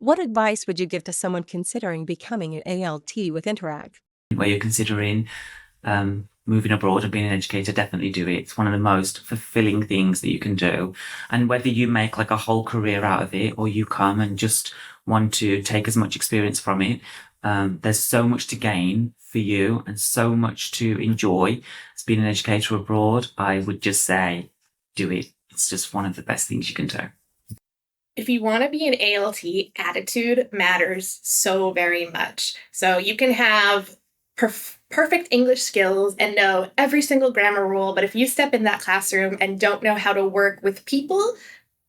What advice would you give to someone considering becoming an ALT with Interac? Where you're considering moving abroad and being an educator, definitely do it. It's one of the most fulfilling things that you can do. And whether you make like a whole career out of it or you come and just want to take as much experience from it, there's so much to gain for you and so much to enjoy as being an educator abroad. I would just say do it. It's just one of the best things you can do. If you want to be an ALT, attitude matters so very much. So you can have perfect English skills and know every single grammar rule, but if you step in that classroom and don't know how to work with people,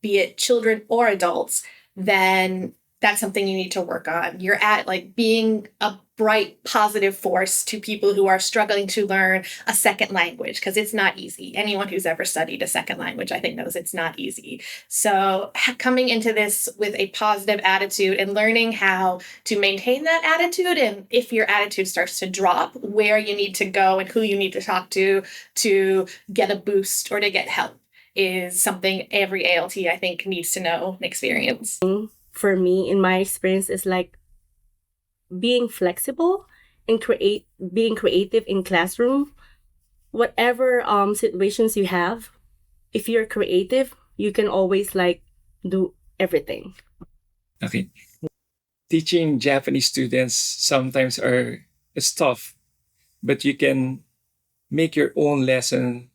be it children or adults, then that's something you need to work on. You're at like being a bright, positive force to people who are struggling to learn a second language, because it's not easy. Anyone who's ever studied a second language, I think, knows it's not easy. So coming into this with a positive attitude and learning how to maintain that attitude, and if your attitude starts to drop, where you need to go and who you need to talk to get a boost or to get help, is something every ALT, I think, needs to know and experience. For me, in my experience, is like being flexible and being creative in classroom. Whatever situations you have, if you're creative, you can always like do everything. Okay. Teaching Japanese students sometimes is tough, but you can make your own lesson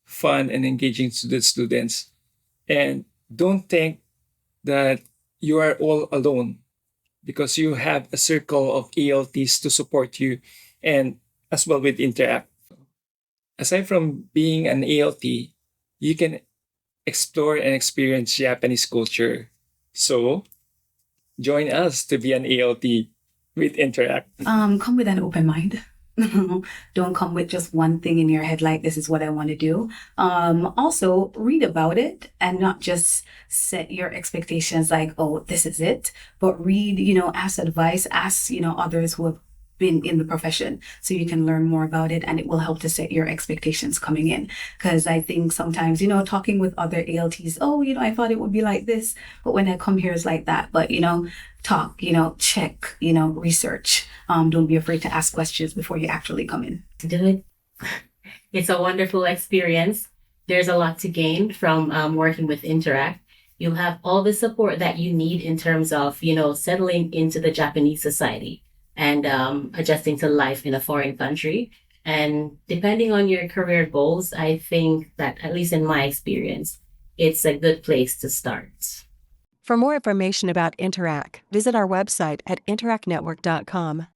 fun and engaging to the students. And don't think that you are all alone, because you have a circle of ALTs to support you, and as well with Interac. Aside from being an ALT, you can explore and experience Japanese culture. So join us to be an ALT with Interac. Come with an open mind. Don't come with just one thing in your head like this is what I want to do. Also read about it and not just set your expectations like, oh, this is it, but read, ask advice, ask, others who have been in the profession so you can learn more about it, and it will help to set your expectations coming in. Because I think sometimes, talking with other ALTs, I thought it would be like this, but when I come here it's like that. But, talk, check, research. Don't be afraid to ask questions before you actually come in. Do it. It's a wonderful experience. There's a lot to gain from working with Interac. You'll have all the support that you need in terms of, settling into the Japanese society and adjusting to life in a foreign country. And depending on your career goals, I think that, at least in my experience, it's a good place to start. For more information about Interac, visit our website at interacnetwork.com.